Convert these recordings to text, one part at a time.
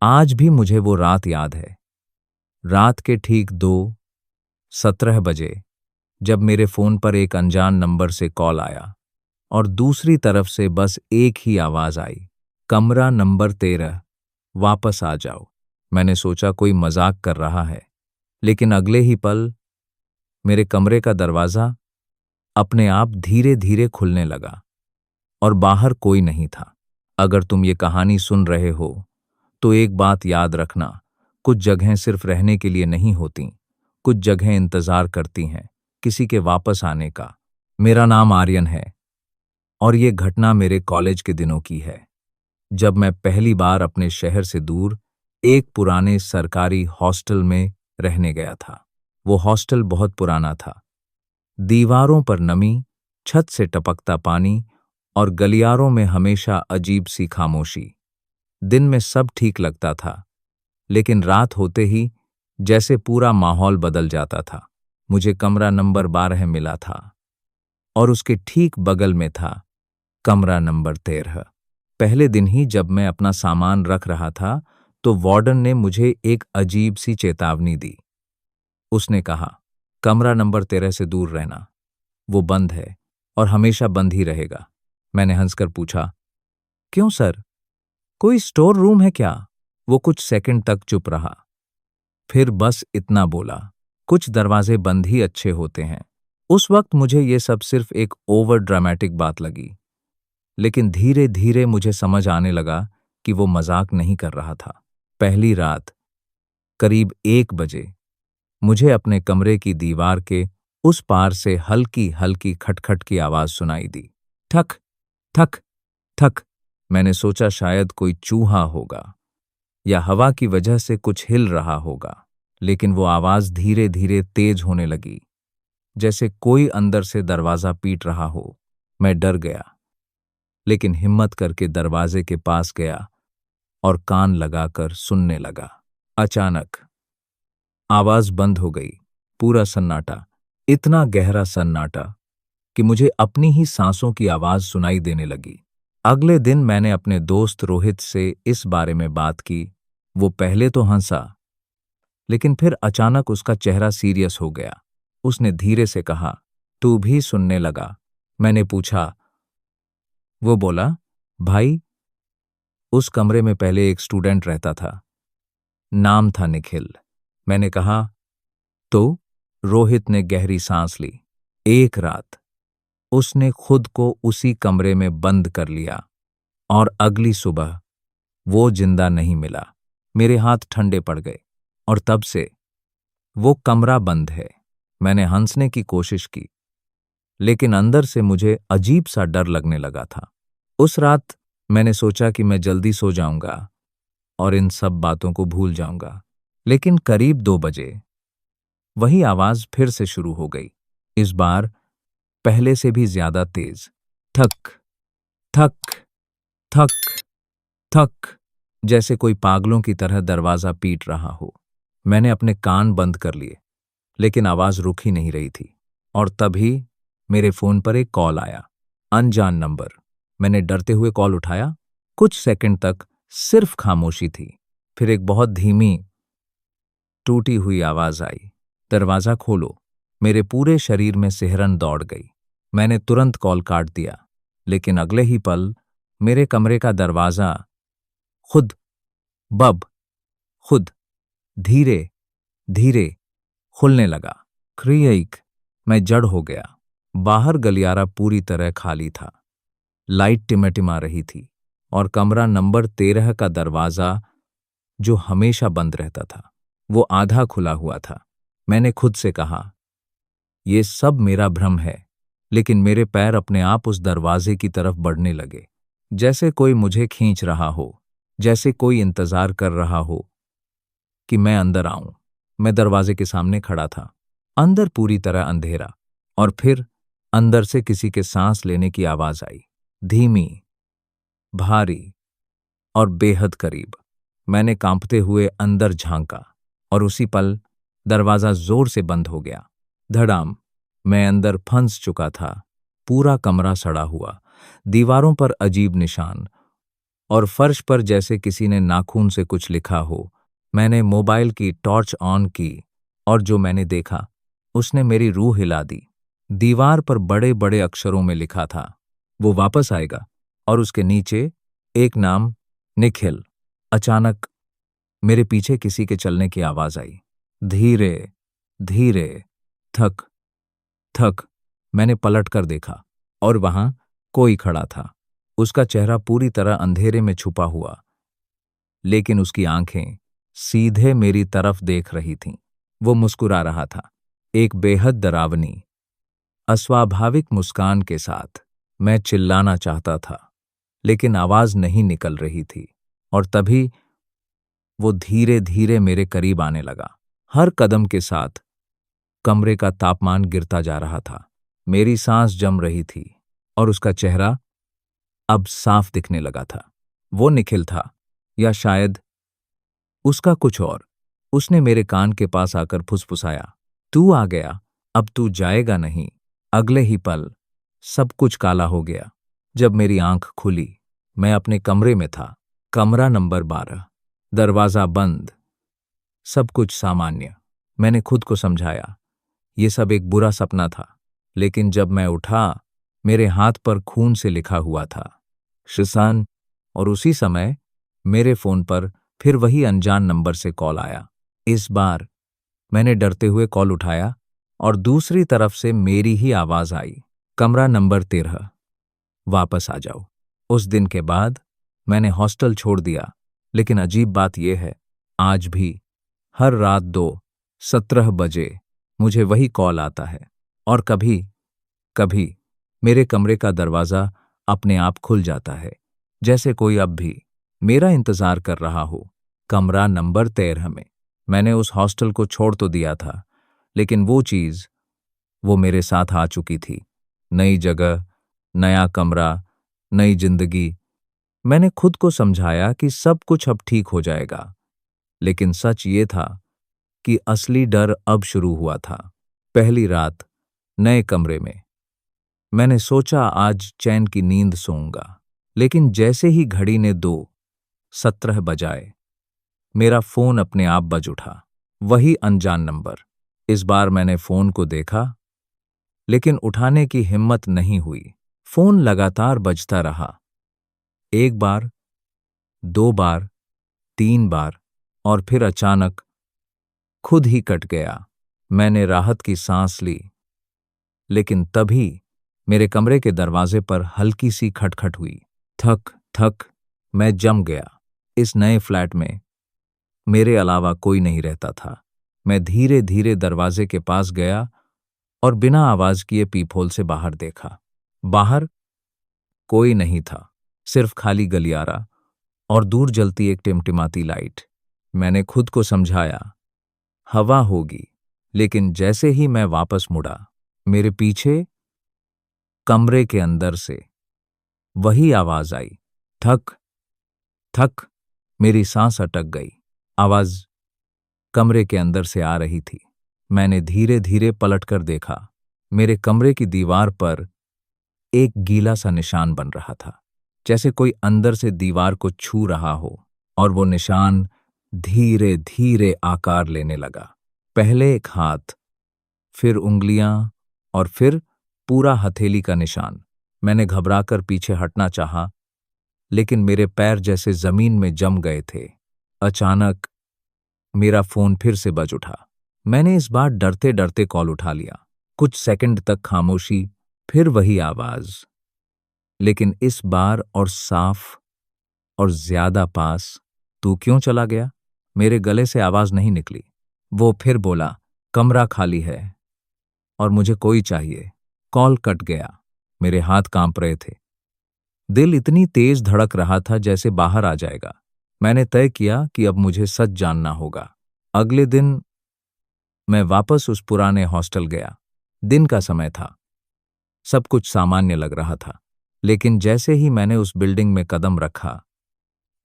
आज भी मुझे वो रात याद है। रात के ठीक 2:17 बजे जब मेरे फोन पर एक अनजान नंबर से कॉल आया और दूसरी तरफ से बस एक ही आवाज आई, कमरा नंबर 13, वापस आ जाओ। मैंने सोचा कोई मजाक कर रहा है, लेकिन अगले ही पल मेरे कमरे का दरवाजा अपने आप धीरे धीरे खुलने लगा और बाहर कोई नहीं था। अगर तुम ये कहानी सुन रहे हो तो एक बात याद रखना, कुछ जगहें सिर्फ रहने के लिए नहीं होती, कुछ जगहें इंतजार करती हैं किसी के वापस आने का। मेरा नाम आर्यन है और ये घटना मेरे कॉलेज के दिनों की है, जब मैं पहली बार अपने शहर से दूर एक पुराने सरकारी हॉस्टल में रहने गया था। वो हॉस्टल बहुत पुराना था। दीवारों पर नमी, छत से टपकता पानी और गलियारों में हमेशा अजीब सी खामोशी। दिन में सब ठीक लगता था, लेकिन रात होते ही जैसे पूरा माहौल बदल जाता था। मुझे कमरा नंबर 12 मिला था और उसके ठीक बगल में था कमरा नंबर 13। पहले दिन ही जब मैं अपना सामान रख रहा था तो वार्डन ने मुझे एक अजीब सी चेतावनी दी। उसने कहा, कमरा नंबर 13 से दूर रहना, वो बंद है और हमेशा बंद ही रहेगा। मैंने हंसकर पूछा, क्यों सर, कोई स्टोर रूम है क्या? वो कुछ सेकंड तक चुप रहा, फिर बस इतना बोला, कुछ दरवाजे बंद ही अच्छे होते हैं। उस वक्त मुझे ये सब सिर्फ एक ओवर ड्रामेटिक बात लगी, लेकिन धीरे धीरे मुझे समझ आने लगा कि वो मजाक नहीं कर रहा था। पहली रात करीब 1 बजे मुझे अपने कमरे की दीवार के उस पार से हल्की हल्की खटखट की आवाज सुनाई दी। ठक ठक ठक। मैंने सोचा शायद कोई चूहा होगा या हवा की वजह से कुछ हिल रहा होगा, लेकिन वो आवाज धीरे धीरे तेज होने लगी, जैसे कोई अंदर से दरवाजा पीट रहा हो। मैं डर गया, लेकिन हिम्मत करके दरवाजे के पास गया और कान लगाकर सुनने लगा। अचानक आवाज बंद हो गई। पूरा सन्नाटा, इतना गहरा सन्नाटा कि मुझे अपनी ही सांसों की आवाज सुनाई देने लगी। अगले दिन मैंने अपने दोस्त रोहित से इस बारे में बात की। वो पहले तो हंसा, लेकिन फिर अचानक उसका चेहरा सीरियस हो गया। उसने धीरे से कहा, तू भी सुनने लगा? मैंने पूछा। वो बोला, भाई, उस कमरे में पहले एक स्टूडेंट रहता था, नाम था निखिल। मैंने कहा, तो? रोहित ने गहरी सांस ली। एक रात उसने खुद को उसी कमरे में बंद कर लिया और अगली सुबह वो जिंदा नहीं मिला। मेरे हाथ ठंडे पड़ गए और तब से वो कमरा बंद है। मैंने हंसने की कोशिश की, लेकिन अंदर से मुझे अजीब सा डर लगने लगा था। उस रात मैंने सोचा कि मैं जल्दी सो जाऊंगा और इन सब बातों को भूल जाऊंगा, लेकिन करीब 2 बजे वही आवाज फिर से शुरू हो गई। इस बार पहले से भी ज्यादा तेज। थक थक थक थक, जैसे कोई पागलों की तरह दरवाजा पीट रहा हो। मैंने अपने कान बंद कर लिए, लेकिन आवाज रुक ही नहीं रही थी। और तभी मेरे फोन पर एक कॉल आया, अनजान नंबर। मैंने डरते हुए कॉल उठाया। कुछ सेकंड तक सिर्फ खामोशी थी, फिर एक बहुत धीमी टूटी हुई आवाज आई, दरवाजा खोलो। मेरे पूरे शरीर में सिहरन दौड़ गई। मैंने तुरंत कॉल काट दिया, लेकिन अगले ही पल मेरे कमरे का दरवाजा खुद बब खुद धीरे धीरे खुलने लगा। क्रियक, मैं जड़ हो गया। बाहर गलियारा पूरी तरह खाली था, लाइट टिमटिमा रही थी और कमरा नंबर 13 का दरवाजा, जो हमेशा बंद रहता था, वो आधा खुला हुआ था। मैंने खुद से कहा, ये सब मेरा भ्रम है, लेकिन मेरे पैर अपने आप उस दरवाजे की तरफ बढ़ने लगे, जैसे कोई मुझे खींच रहा हो, जैसे कोई इंतजार कर रहा हो कि मैं अंदर आऊं। मैं दरवाजे के सामने खड़ा था। अंदर पूरी तरह अंधेरा, और फिर अंदर से किसी के सांस लेने की आवाज आई, धीमी, भारी और बेहद करीब। मैंने कांपते हुए अंदर झांका और उसी पल दरवाजा जोर से बंद हो गया। धड़ाम। मैं अंदर फंस चुका था। पूरा कमरा सड़ा हुआ, दीवारों पर अजीब निशान और फर्श पर जैसे किसी ने नाखून से कुछ लिखा हो। मैंने मोबाइल की टॉर्च ऑन की और जो मैंने देखा उसने मेरी रूह हिला दी। दीवार पर बड़े बड़े अक्षरों में लिखा था, वो वापस आएगा, और उसके नीचे एक नाम, निखिल। अचानक मेरे पीछे किसी के चलने की आवाज आई। धीरे धीरे, थक थक। मैंने पलट कर देखा और वहां कोई खड़ा था। उसका चेहरा पूरी तरह अंधेरे में छुपा हुआ, लेकिन उसकी आंखें सीधे मेरी तरफ देख रही थीं। वो मुस्कुरा रहा था, एक बेहद डरावनी, अस्वाभाविक मुस्कान के साथ। मैं चिल्लाना चाहता था, लेकिन आवाज नहीं निकल रही थी। और तभी वो धीरे धीरे मेरे करीब आने लगा। हर कदम के साथ कमरे का तापमान गिरता जा रहा था। मेरी सांस जम रही थी और उसका चेहरा अब साफ दिखने लगा था। वो निखिल था, या शायद उसका कुछ और। उसने मेरे कान के पास आकर फुसफुसाया, तू आ गया, अब तू जाएगा नहीं। अगले ही पल सब कुछ काला हो गया। जब मेरी आंख खुली, मैं अपने कमरे में था। कमरा नंबर 12, दरवाजा बंद, सब कुछ सामान्य। मैंने खुद को समझाया, ये सब एक बुरा सपना था। लेकिन जब मैं उठा, मेरे हाथ पर खून से लिखा हुआ था, शिसान। और उसी समय मेरे फोन पर फिर वही अनजान नंबर से कॉल आया। इस बार मैंने डरते हुए कॉल उठाया और दूसरी तरफ से मेरी ही आवाज आई, कमरा नंबर 13, वापस आ जाओ। उस दिन के बाद मैंने हॉस्टल छोड़ दिया, लेकिन अजीब बात यह है, आज भी हर रात 2:17 बजे मुझे वही कॉल आता है। और कभी कभी मेरे कमरे का दरवाजा अपने आप खुल जाता है, जैसे कोई अब भी मेरा इंतजार कर रहा हो। कमरा नंबर 13 में। मैंने उस हॉस्टल को छोड़ तो दिया था, लेकिन वो चीज, वो मेरे साथ आ चुकी थी। नई जगह, नया कमरा, नई जिंदगी। मैंने खुद को समझाया कि सब कुछ अब ठीक हो जाएगा, लेकिन सच ये था कि असली डर अब शुरू हुआ था। पहली रात, नए कमरे में। मैंने सोचा आज चैन की नींद सोऊंगा, लेकिन जैसे ही घड़ी ने 2:17 बजाए, मेरा फोन अपने आप बज उठा। वही अनजान नंबर। इस बार मैंने फोन को देखा, लेकिन उठाने की हिम्मत नहीं हुई। फोन लगातार बजता रहा, एक बार, 2 बार, 3 बार, और फिर अचानक खुद ही कट गया। मैंने राहत की सांस ली, लेकिन तभी मेरे कमरे के दरवाजे पर हल्की सी खटखट हुई। थक थक, मैं जम गया। इस नए फ्लैट में मेरे अलावा कोई नहीं रहता था। मैं धीरे धीरे दरवाजे के पास गया और बिना आवाज किए पीपहोल से बाहर देखा। बाहर कोई नहीं था, सिर्फ खाली गलियारा और दूर जलती एक टिमटिमाती लाइट। मैंने खुद को समझाया, हवा होगी। लेकिन जैसे ही मैं वापस मुड़ा, मेरे पीछे कमरे के अंदर से वही आवाज आई, थक थक। मेरी सांस अटक गई। आवाज कमरे के अंदर से आ रही थी। मैंने धीरे धीरे पलटकर देखा। मेरे कमरे की दीवार पर एक गीला सा निशान बन रहा था, जैसे कोई अंदर से दीवार को छू रहा हो। और वो निशान धीरे धीरे आकार लेने लगा। पहले एक हाथ, फिर उंगलियां, और फिर पूरा हथेली का निशान। मैंने घबराकर पीछे हटना चाहा, लेकिन मेरे पैर जैसे जमीन में जम गए थे। अचानक मेरा फोन फिर से बज उठा। मैंने इस बार डरते डरते कॉल उठा लिया। कुछ सेकंड तक खामोशी, फिर वही आवाज, लेकिन इस बार और साफ और ज्यादा पास। तू क्यों चला गया? मेरे गले से आवाज नहीं निकली। वो फिर बोला, कमरा खाली है और मुझे कोई चाहिए। कॉल कट गया। मेरे हाथ कांप रहे थे। दिल इतनी तेज धड़क रहा था जैसे बाहर आ जाएगा। मैंने तय किया कि अब मुझे सच जानना होगा। अगले दिन मैं वापस उस पुराने हॉस्टल गया। दिन का समय था। सब कुछ सामान्य लग रहा था, लेकिन जैसे ही मैंने उस बिल्डिंग में कदम रखा,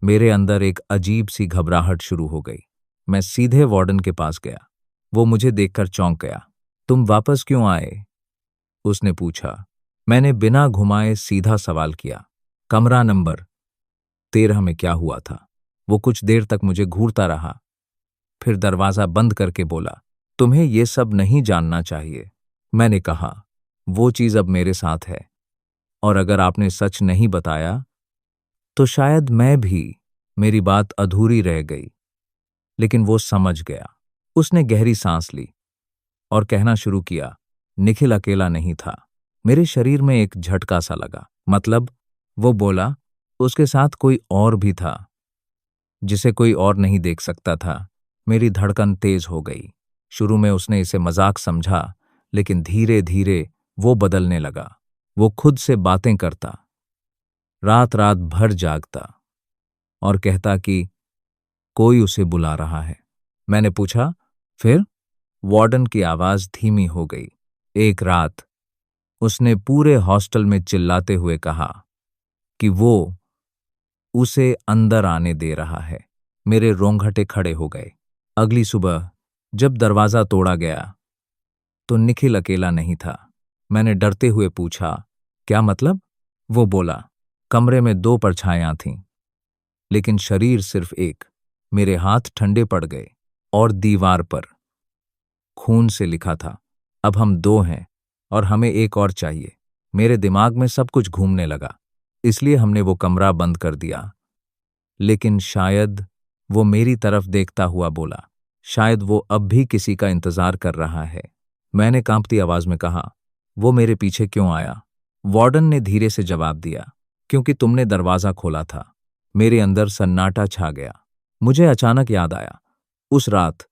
मेरे अंदर एक अजीब सी घबराहट शुरू हो गई। मैं सीधे वार्डन के पास गया। वो मुझे देखकर चौंक गया। तुम वापस क्यों आए? उसने पूछा। मैंने बिना घुमाए सीधा सवाल किया। कमरा नंबर 13 में क्या हुआ था। वो कुछ देर तक मुझे घूरता रहा, फिर दरवाजा बंद करके बोला, तुम्हें ये सब नहीं जानना चाहिए। मैंने कहा, वो चीज अब मेरे साथ है, और अगर आपने सच नहीं बताया तो शायद मैं भी। मेरी बात अधूरी रह गई, लेकिन वो समझ गया। उसने गहरी सांस ली और कहना शुरू किया, निखिल अकेला नहीं था। मेरे शरीर में एक झटका सा लगा। मतलब? वो बोला, उसके साथ कोई और भी था, जिसे कोई और नहीं देख सकता था। मेरी धड़कन तेज हो गई। शुरू में उसने इसे मजाक समझा, लेकिन धीरे धीरे वो बदलने लगा। वो खुद से बातें करता, रात रात भर जागता और कहता कि कोई उसे बुला रहा है। मैंने पूछा, फिर? वार्डन की आवाज धीमी हो गई। एक रात उसने पूरे हॉस्टल में चिल्लाते हुए कहा कि वो उसे अंदर आने दे रहा है। मेरे रोंगटे खड़े हो गए। अगली सुबह जब दरवाजा तोड़ा गया तो निखिल अकेला नहीं था। मैंने डरते हुए पूछा, क्या मतलब? वो बोला, कमरे में 2 परछाइयां थीं, लेकिन शरीर सिर्फ एक। मेरे हाथ ठंडे पड़ गए और दीवार पर खून से लिखा था, अब हम 2 हैं और हमें एक और चाहिए। मेरे दिमाग में सब कुछ घूमने लगा, इसलिए हमने वो कमरा बंद कर दिया। लेकिन शायद, वो मेरी तरफ देखता हुआ बोला, शायद वो अब भी किसी का इंतजार कर रहा है। मैंने कांपती आवाज में कहा, वो मेरे पीछे क्यों आया? वार्डन ने धीरे से जवाब दिया, क्योंकि तुमने दरवाजा खोला था। मेरे अंदर सन्नाटा छा गया। मुझे अचानक याद आया, उस रात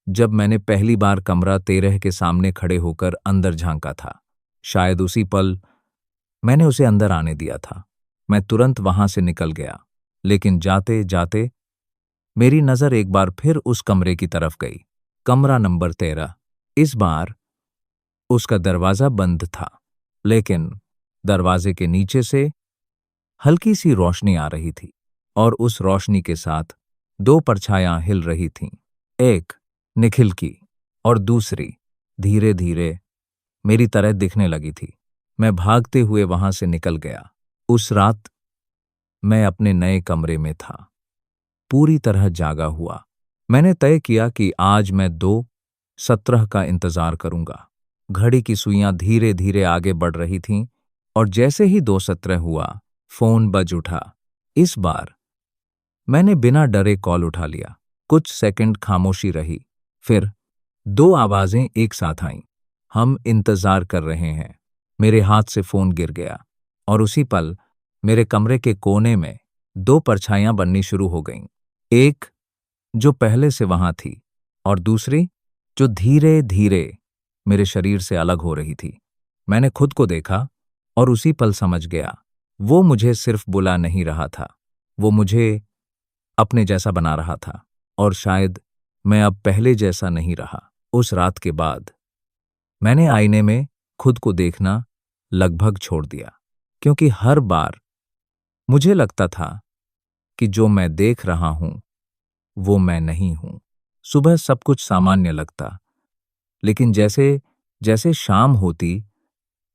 जब मैंने पहली बार कमरा 13 के सामने खड़े होकर अंदर झांका था। शायद उसी पल मैंने उसे अंदर आने दिया था। मैं तुरंत वहां से निकल गया, लेकिन जाते जाते मेरी नजर एक बार फिर उस कमरे की तरफ गई। कमरा नंबर 13। इस बार उसका दरवाजा बंद था, लेकिन दरवाजे के नीचे से हल्की सी रोशनी आ रही थी, और उस रोशनी के साथ 2 परछाइयां हिल रही थीं। एक निखिल की, और दूसरी धीरे धीरे मेरी तरह दिखने लगी थी। मैं भागते हुए वहां से निकल गया। उस रात मैं अपने नए कमरे में था, पूरी तरह जागा हुआ। मैंने तय किया कि आज मैं 2:17 का इंतजार करूंगा। घड़ी की सुइयां धीरे धीरे आगे बढ़ रही थीं, और जैसे ही 2:17 हुआ, फोन बज उठा। इस बार मैंने बिना डरे कॉल उठा लिया। कुछ सेकंड खामोशी रही, फिर 2 आवाजें एक साथ आईं, हम इंतजार कर रहे हैं। मेरे हाथ से फोन गिर गया, और उसी पल मेरे कमरे के कोने में 2 परछाइयां बननी शुरू हो गईं। एक जो पहले से वहां थी, और दूसरी जो धीरे धीरे मेरे शरीर से अलग हो रही थी। मैंने खुद को देखा और उसी पल समझ गया, वो मुझे सिर्फ बुला नहीं रहा था, वो मुझे अपने जैसा बना रहा था। और शायद मैं अब पहले जैसा नहीं रहा। उस रात के बाद मैंने आईने में खुद को देखना लगभग छोड़ दिया, क्योंकि हर बार मुझे लगता था कि जो मैं देख रहा हूं वो मैं नहीं हूं। सुबह सब कुछ सामान्य लगता, लेकिन जैसे जैसे शाम होती,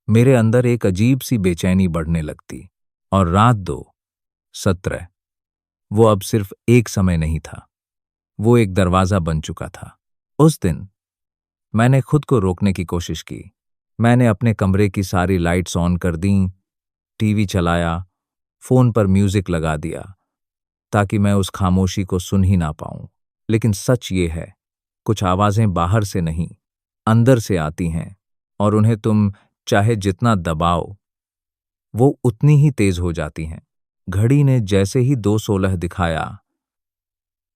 मेरे अंदर एक अजीब सी बेचैनी बढ़ने लगती। और रात 2:17 वो अब सिर्फ एक समय नहीं था, वो एक दरवाजा बन चुका था। उस दिन मैंने खुद को रोकने की कोशिश की। मैंने अपने कमरे की सारी लाइट्स ऑन कर दीं, टीवी चलाया, फोन पर म्यूजिक लगा दिया, ताकि मैं उस खामोशी को सुन ही ना पाऊं। लेकिन सच ये है, कुछ आवाजें बाहर से नहीं, अंदर से आती हैं, और उन्हें तुम चाहे जितना दबाओ, वो उतनी ही तेज हो जाती हैं। घड़ी ने जैसे ही 2:16 दिखाया,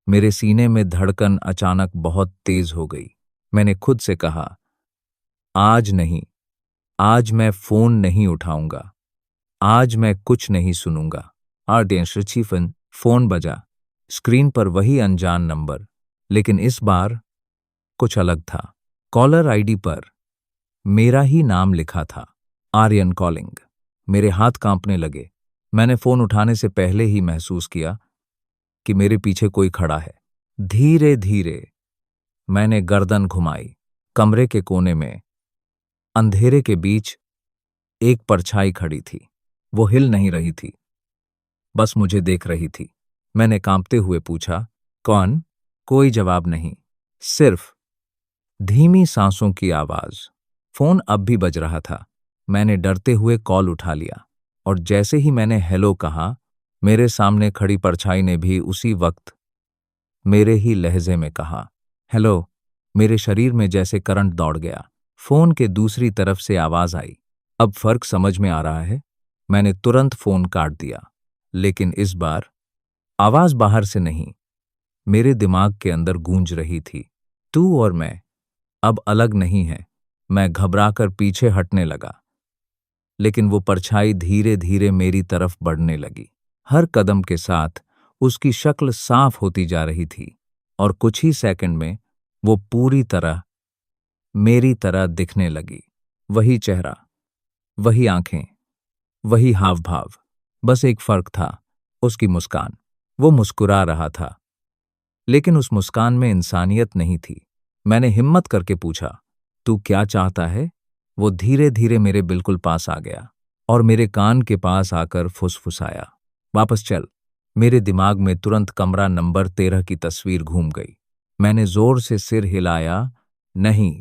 मेरे सीने में धड़कन अचानक बहुत तेज हो गई। मैंने खुद से कहा, आज नहीं, आज मैं फोन नहीं उठाऊंगा, आज मैं कुछ नहीं सुनूंगा। आर्डेंशिफन फोन बजा। स्क्रीन पर वही अनजान नंबर, लेकिन इस बार कुछ अलग था। कॉलर आईडी पर मेरा ही नाम लिखा था, आर्यन कॉलिंग। मेरे हाथ कांपने लगे। मैंने फोन उठाने से पहले ही महसूस किया कि मेरे पीछे कोई खड़ा है। धीरे धीरे मैंने गर्दन घुमाई। कमरे के कोने में अंधेरे के बीच एक परछाई खड़ी थी। वो हिल नहीं रही थी, बस मुझे देख रही थी। मैंने कांपते हुए पूछा, कौन? कोई जवाब नहीं, सिर्फ धीमी सांसों की आवाज। फोन अब भी बज रहा था। मैंने डरते हुए कॉल उठा लिया और जैसे ही मैंने हेलो कहा, मेरे सामने खड़ी परछाई ने भी उसी वक्त मेरे ही लहजे में कहा, हेलो। मेरे शरीर में जैसे करंट दौड़ गया। फोन के दूसरी तरफ से आवाज आई। अब फर्क समझ में आ रहा है। मैंने तुरंत फोन काट दिया, लेकिन इस बार आवाज बाहर से नहीं, मेरे दिमाग के अंदर गूंज रही थी। तू और मैं अब अलग नहीं है। मैं घबराकर पीछे हटने लगा, लेकिन वो परछाई धीरे धीरे मेरी तरफ बढ़ने लगी। हर कदम के साथ उसकी शक्ल साफ होती जा रही थी और कुछ ही सेकंड में वो पूरी तरह मेरी तरह दिखने लगी। वही चेहरा, वही आंखें, वही हाव भाव। बस एक फर्क था, उसकी मुस्कान। वो मुस्कुरा रहा था, लेकिन उस मुस्कान में इंसानियत नहीं थी। मैंने हिम्मत करके पूछा, तू क्या चाहता है? वो धीरे धीरे मेरे बिल्कुल पास आ गया और मेरे कान के पास आकर फुसफुसाया, वापस चल। मेरे दिमाग में तुरंत कमरा नंबर 13 की तस्वीर घूम गई। मैंने जोर से सिर हिलाया, नहीं,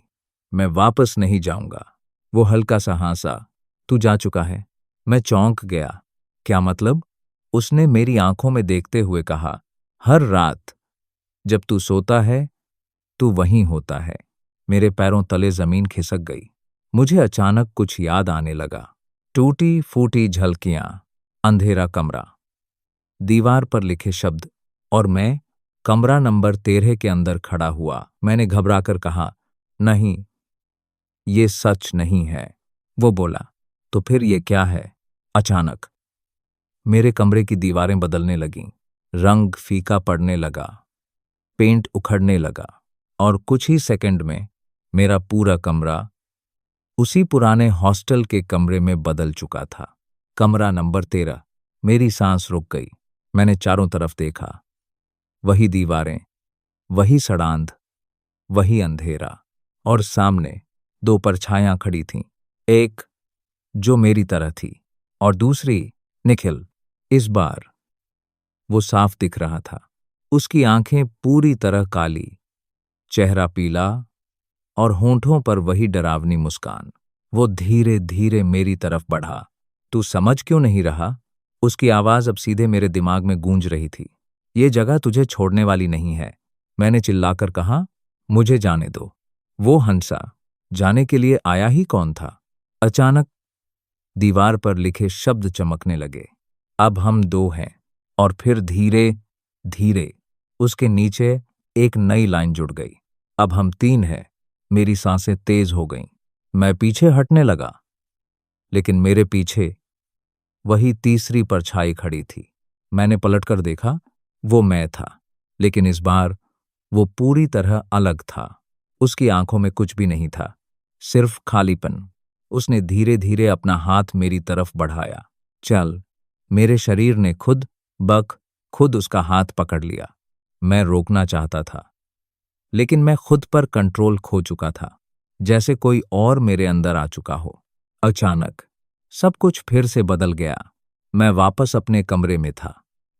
मैं वापस नहीं जाऊंगा। वो हल्का सा हंसा, तू जा चुका है। मैं चौंक गया। क्या मतलब? उसने मेरी आंखों में देखते हुए कहा, हर रात जब तू सोता है, तू वहीं होता है। मेरे पैरों तले जमीन खिसक गई। मुझे अचानक कुछ याद आने लगा। टूटी फूटी झलकियां, अंधेरा कमरा, दीवार पर लिखे शब्द, और मैं कमरा नंबर 13 के अंदर खड़ा हुआ। मैंने घबराकर कहा, नहीं, ये सच नहीं है। वो बोला, तो फिर ये क्या है? अचानक मेरे कमरे की दीवारें बदलने लगीं, रंग फीका पड़ने लगा, पेंट उखड़ने लगा और कुछ ही सेकंड में मेरा पूरा कमरा उसी पुराने हॉस्टल के कमरे में बदल चुका था। कमरा नंबर 13। मेरी सांस रुक गई। मैंने चारों तरफ देखा। वही दीवारें, वही सड़ांध, वही अंधेरा, और सामने दो परछायां खड़ी थीं। एक जो मेरी तरह थी और दूसरी निखिल। इस बार वो साफ दिख रहा था। उसकी आंखें पूरी तरह काली, चेहरा पीला और होंठों पर वही डरावनी मुस्कान। वो धीरे धीरे मेरी तरफ बढ़ा। तू समझ क्यों नहीं रहा? उसकी आवाज अब सीधे मेरे दिमाग में गूंज रही थी। ये जगह तुझे छोड़ने वाली नहीं है। मैंने चिल्लाकर कहा, मुझे जाने दो। वो हंसा, जाने के लिए आया ही कौन था? अचानक दीवार पर लिखे शब्द चमकने लगे, अब हम दो हैं। और फिर धीरे धीरे उसके नीचे एक नई लाइन जुड़ गई, अब हम 3 हैं। मेरी सांसें तेज हो गईं। मैं पीछे हटने लगा, लेकिन मेरे पीछे वही तीसरी परछाई खड़ी थी। मैंने पलटकर देखा, वो मैं था, लेकिन इस बार वो पूरी तरह अलग था। उसकी आंखों में कुछ भी नहीं था, सिर्फ खालीपन। उसने धीरे धीरे अपना हाथ मेरी तरफ बढ़ाया। चल। मेरे शरीर ने खुद उसका हाथ पकड़ लिया। मैं रोकना चाहता था, लेकिन मैं खुद पर कंट्रोल खो चुका था, जैसे कोई और मेरे अंदर आ चुका हो। अचानक सब कुछ फिर से बदल गया। मैं वापस अपने कमरे में था।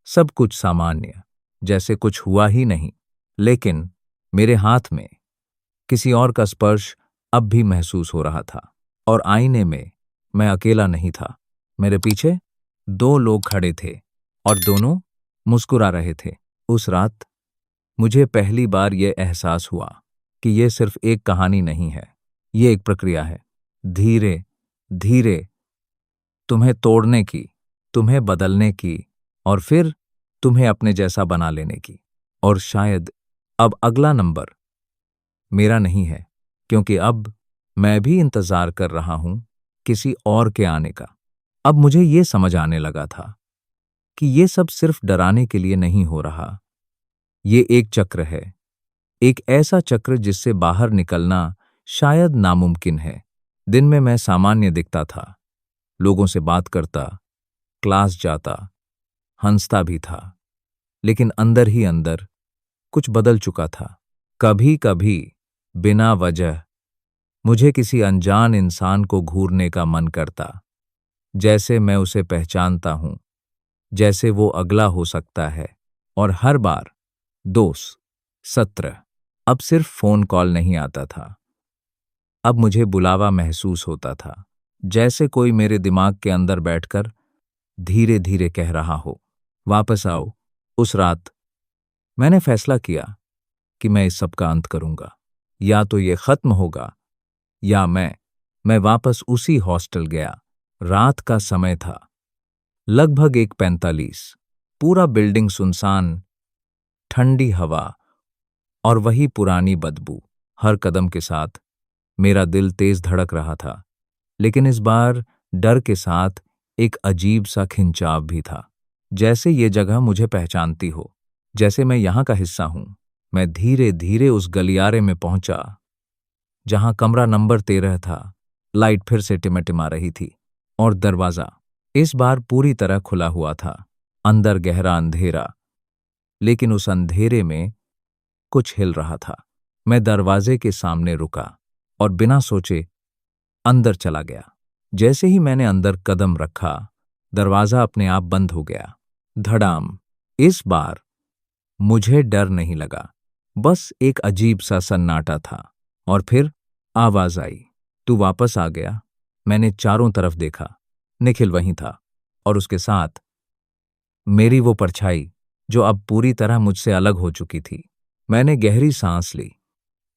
सब कुछ सामान्य, जैसे कुछ हुआ ही नहीं। लेकिन मेरे हाथ में किसी और का स्पर्श अब भी महसूस हो रहा था, और आईने में मैं अकेला नहीं था। मेरे पीछे 2 लोग खड़े थे और दोनों मुस्कुरा रहे थे। उस रात मुझे पहली बार यह एहसास हुआ कि यह सिर्फ एक कहानी नहीं है, ये एक प्रक्रिया है। धीरे धीरे तुम्हें तोड़ने की, तुम्हें बदलने की, और फिर तुम्हें अपने जैसा बना लेने की। और शायद अब अगला नंबर मेरा नहीं है, क्योंकि अब मैं भी इंतजार कर रहा हूं किसी और के आने का। अब मुझे ये समझ आने लगा था कि ये सब सिर्फ डराने के लिए नहीं हो रहा। ये एक चक्र है, एक ऐसा चक्र जिससे बाहर निकलना शायद नामुमकिन है। दिन में मैं सामान्य दिखता था, लोगों से बात करता, क्लास जाता, हंसता भी था, लेकिन अंदर ही अंदर कुछ बदल चुका था। कभी कभी बिना वजह मुझे किसी अनजान इंसान को घूरने का मन करता, जैसे मैं उसे पहचानता हूं, जैसे वो अगला हो सकता है। और हर बार 2:17 अब सिर्फ फोन कॉल नहीं आता था, अब मुझे बुलावा महसूस होता था, जैसे कोई मेरे दिमाग के अंदर बैठकर धीरे धीरे कह रहा हो, वापस आओ। उस रात मैंने फैसला किया कि मैं इस सब का अंत करूंगा। या तो ये खत्म होगा या मैं वापस उसी हॉस्टल गया। रात का समय था, लगभग 1:45। पूरा बिल्डिंग सुनसान, ठंडी हवा और वही पुरानी बदबू। हर कदम के साथ मेरा दिल तेज धड़क रहा था, लेकिन इस बार डर के साथ एक अजीब सा खिंचाव भी था, जैसे ये जगह मुझे पहचानती हो, जैसे मैं यहाँ का हिस्सा हूं। मैं धीरे धीरे उस गलियारे में पहुंचा जहां कमरा नंबर 13 था। लाइट फिर से टिमटिमा रही थी और दरवाजा इस बार पूरी तरह खुला हुआ था। अंदर गहरा अंधेरा, लेकिन उस अंधेरे में कुछ हिल रहा था। मैं दरवाजे के सामने रुका और बिना सोचे अंदर चला गया। जैसे ही मैंने अंदर कदम रखा, दरवाजा अपने आप बंद हो गया। धड़ाम। इस बार मुझे डर नहीं लगा, बस एक अजीब सा सन्नाटा था। और फिर आवाज आई, तू वापस आ गया। मैंने चारों तरफ देखा, निखिल वहीं था और उसके साथ मेरी वो परछाई जो अब पूरी तरह मुझसे अलग हो चुकी थी। मैंने गहरी सांस ली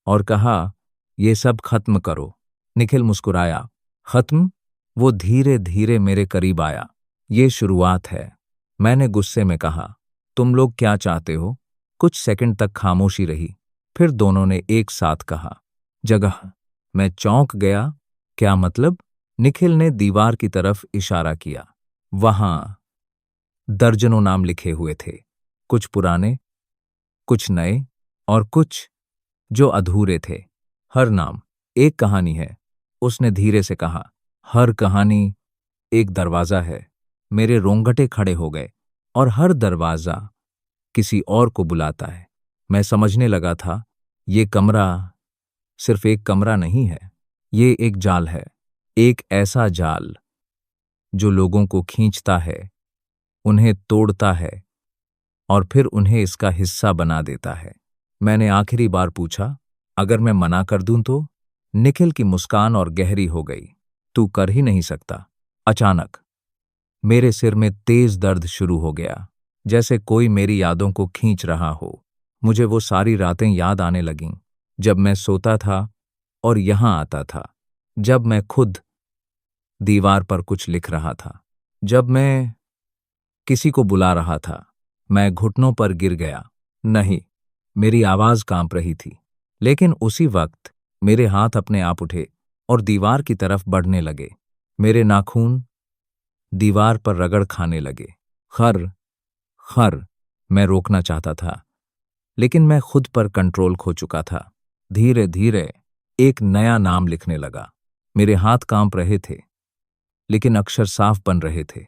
और कहा, ये सब खत्म करो। निखिल मुस्कुराया। खत्म? वो धीरे धीरे मेरे करीब आया। ये शुरुआत है, मैंने गुस्से में कहा। तुम लोग क्या चाहते हो? कुछ सेकंड तक खामोशी रही, फिर दोनों ने एक साथ कहा, जगह। मैं चौंक गया। क्या मतलब? निखिल ने दीवार की तरफ इशारा किया। वहां दर्जनों नाम लिखे हुए थे, कुछ पुराने, कुछ नए और कुछ जो अधूरे थे। हर नाम एक कहानी है, उसने धीरे से कहा। हर कहानी एक दरवाजा है। मेरे रोंगटे खड़े हो गए और हर दरवाजा किसी और को बुलाता है। मैं समझने लगा था, ये कमरा सिर्फ एक कमरा नहीं है, ये एक जाल है। एक ऐसा जाल जो लोगों को खींचता है, उन्हें तोड़ता है और फिर उन्हें इसका हिस्सा बना देता है। मैंने आखिरी बार पूछा, अगर मैं मना कर दूं तो? निखिल की मुस्कान और गहरी हो गई। तू कर ही नहीं सकता। अचानक मेरे सिर में तेज दर्द शुरू हो गया, जैसे कोई मेरी यादों को खींच रहा हो। मुझे वो सारी रातें याद आने लगीं, जब मैं सोता था और यहां आता था, जब मैं खुद दीवार पर कुछ लिख रहा था, जब मैं किसी को बुला रहा था। मैं घुटनों पर गिर गया। नहीं, मेरी आवाज कांप रही थी, लेकिन उसी वक्त मेरे हाथ अपने आप उठे और दीवार की तरफ बढ़ने लगे। मेरे नाखून दीवार पर रगड़ खाने लगे। खर खर। मैं रोकना चाहता था, लेकिन मैं खुद पर कंट्रोल खो चुका था। धीरे धीरे एक नया नाम लिखने लगा। मेरे हाथ कांप रहे थे, लेकिन अक्षर साफ बन रहे थे।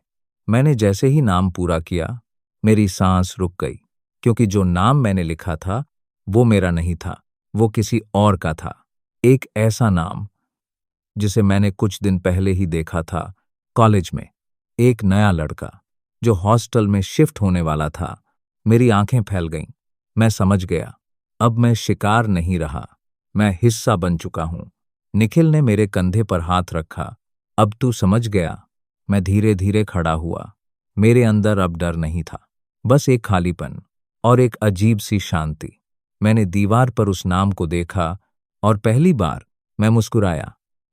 मैंने जैसे ही नाम पूरा किया, मेरी सांस रुक गई, क्योंकि जो नाम मैंने लिखा था वो मेरा नहीं था, वो किसी और का था। एक ऐसा नाम जिसे मैंने कुछ दिन पहले ही देखा था कॉलेज में। एक नया लड़का जो हॉस्टल में शिफ्ट होने वाला था। मेरी आंखें फैल गईं। मैं समझ गया, अब मैं शिकार नहीं रहा, मैं हिस्सा बन चुका हूं। निखिल ने मेरे कंधे पर हाथ रखा। अब तू समझ गया। मैं धीरे धीरे खड़ा हुआ। मेरे अंदर अब डर नहीं था, बस एक खालीपन और एक अजीब सी शांति। मैंने दीवार पर उस नाम को देखा और पहली बार मैं मुस्कुराया,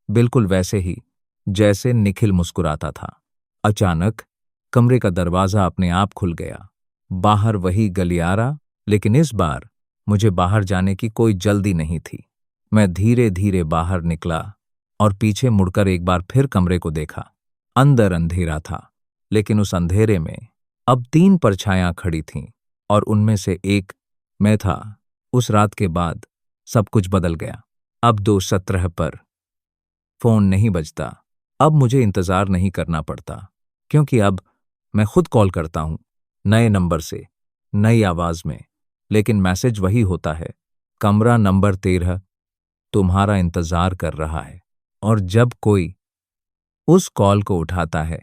बिल्कुल वैसे ही जैसे निखिल मुस्कुराता था। अचानक कमरे का दरवाजा अपने आप खुल गया। बाहर वही गलियारा, लेकिन इस बार मुझे बाहर जाने की कोई जल्दी नहीं थी। मैं धीरे धीरे बाहर निकला और पीछे मुड़कर एक बार फिर कमरे को देखा। अंदर अंधेरा था, लेकिन उस अंधेरे में अब 3 परछायां खड़ी थीं और उनमें से एक मैं था। उस रात के बाद सब कुछ बदल गया। अब 2:17 पर फोन नहीं बजता। अब मुझे इंतजार नहीं करना पड़ता, क्योंकि अब मैं खुद कॉल करता हूं, नए नंबर से, नई आवाज में। लेकिन मैसेज वही होता है, कमरा नंबर 13 तुम्हारा इंतजार कर रहा है। और जब कोई उस कॉल को उठाता है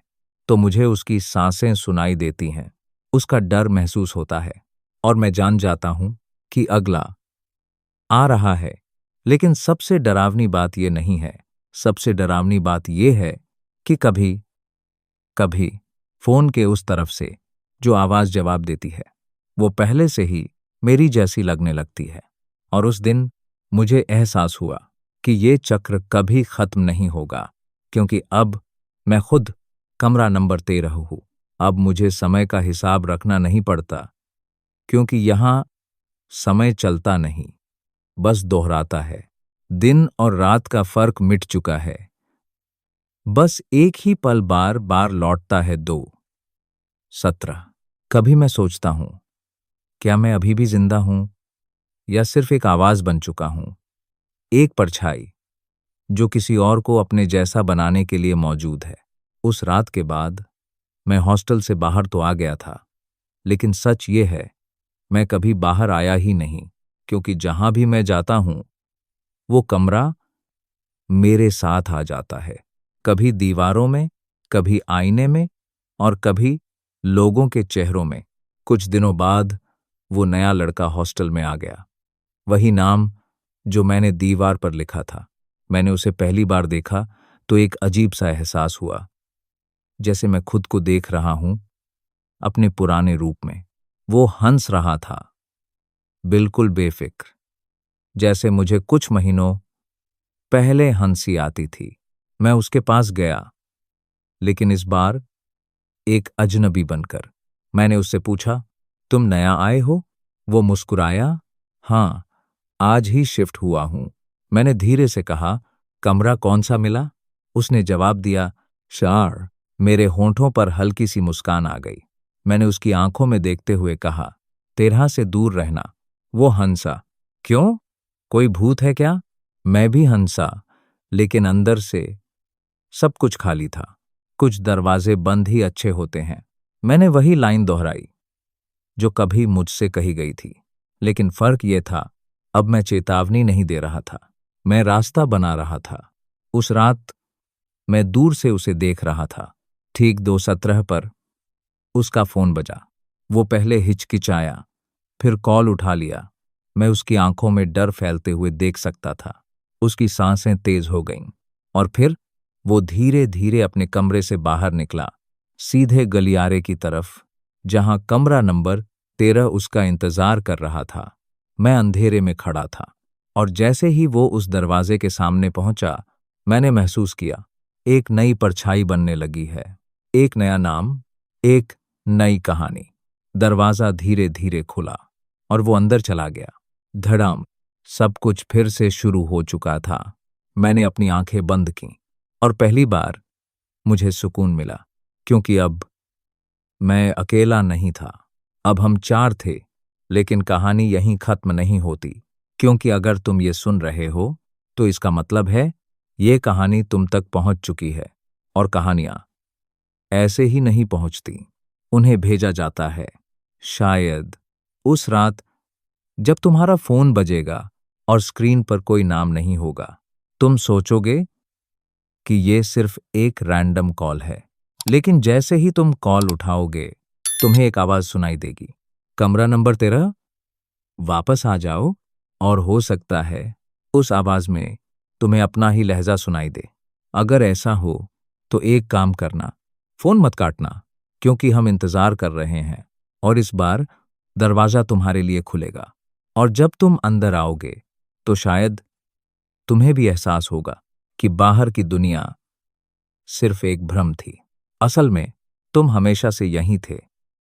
तो मुझे उसकी सांसें सुनाई देती हैं, उसका डर महसूस होता है और मैं जान जाता हूं कि अगला आ रहा है। लेकिन सबसे डरावनी बात यह नहीं है। सबसे डरावनी बात यह है कि कभी कभी फोन के उस तरफ से जो आवाज जवाब देती है वो पहले से ही मेरी जैसी लगने लगती है। और उस दिन मुझे एहसास हुआ कि ये चक्र कभी खत्म नहीं होगा, क्योंकि अब मैं खुद कमरा नंबर 13 हूं। अब मुझे समय का हिसाब रखना नहीं पड़ता, क्योंकि यहां समय चलता नहीं, बस दोहराता है। दिन और रात का फर्क मिट चुका है, बस एक ही पल बार बार लौटता है। 2:17। कभी मैं सोचता हूं, क्या मैं अभी भी जिंदा हूं या सिर्फ एक आवाज बन चुका हूं, एक परछाई जो किसी और को अपने जैसा बनाने के लिए मौजूद है। उस रात के बाद मैं हॉस्टल से बाहर तो आ गया था, लेकिन सच ये है, मैं कभी बाहर आया ही नहीं, क्योंकि जहां भी मैं जाता हूं वो कमरा मेरे साथ आ जाता है। कभी दीवारों में, कभी आईने में और कभी लोगों के चेहरों में। कुछ दिनों बाद वो नया लड़का हॉस्टल में आ गया। वही नाम जो मैंने दीवार पर लिखा था। मैंने उसे पहली बार देखा तो एक अजीब सा एहसास हुआ, जैसे मैं खुद को देख रहा हूं अपने पुराने रूप में। वो हंस रहा था, बिल्कुल बेफिक्र, जैसे मुझे कुछ महीनों पहले हंसी आती थी। मैं उसके पास गया, लेकिन इस बार एक अजनबी बनकर। मैंने उससे पूछा, तुम नया आए हो? वो मुस्कुराया, हाँ, आज ही शिफ्ट हुआ हूं। मैंने धीरे से कहा, कमरा कौन सा मिला? उसने जवाब दिया, शार। मेरे होंठों पर हल्की सी मुस्कान आ गई। मैंने उसकी आंखों में देखते हुए कहा, 13 से दूर रहना। वो हंसा, क्यों? कोई भूत है क्या? मैं भी हंसा, लेकिन अंदर से सब कुछ खाली था। कुछ दरवाजे बंद ही अच्छे होते हैं। मैंने वही लाइन दोहराई जो कभी मुझसे कही गई थी, लेकिन फर्क ये था, अब मैं चेतावनी नहीं दे रहा था, मैं रास्ता बना रहा था। उस रात मैं दूर से उसे देख रहा था। ठीक 2:17 पर उसका फोन बजा। वो पहले हिचकिचाया, फिर कॉल उठा लिया। मैं उसकी आंखों में डर फैलते हुए देख सकता था। उसकी सांसें तेज हो गईं और फिर वो धीरे धीरे अपने कमरे से बाहर निकला, सीधे गलियारे की तरफ, जहां कमरा नंबर 13 उसका इंतजार कर रहा था। मैं अंधेरे में खड़ा था और जैसे ही वो उस दरवाजे के सामने पहुंचा, मैंने महसूस किया एक नई परछाई बनने लगी है। एक नया नाम, एक नई कहानी। दरवाजा धीरे धीरे खुला और वो अंदर चला गया। धड़ाम, सब कुछ फिर से शुरू हो चुका था। मैंने अपनी आंखें बंद की और पहली बार मुझे सुकून मिला, क्योंकि अब मैं अकेला नहीं था। अब हम 4 थे, लेकिन कहानी यहीं खत्म नहीं होती, क्योंकि अगर तुम ये सुन रहे हो तो इसका मतलब है ये कहानी तुम तक पहुंच चुकी है। और कहानियां ऐसे ही नहीं पहुंचती, उन्हें भेजा जाता है। शायद उस रात जब तुम्हारा फोन बजेगा और स्क्रीन पर कोई नाम नहीं होगा, तुम सोचोगे कि ये सिर्फ एक रैंडम कॉल है। लेकिन जैसे ही तुम कॉल उठाओगे, तुम्हें एक आवाज सुनाई देगी, कमरा नंबर 13, वापस आ जाओ। और हो सकता है उस आवाज में तुम्हें अपना ही लहजा सुनाई दे। अगर ऐसा हो तो एक काम करना, फोन मत काटना, क्योंकि हम इंतजार कर रहे हैं और इस बार दरवाजा तुम्हारे लिए खुलेगा। और जब तुम अंदर आओगे तो शायद तुम्हें भी एहसास होगा कि बाहर की दुनिया सिर्फ एक भ्रम थी। असल में तुम हमेशा से यहीं थे,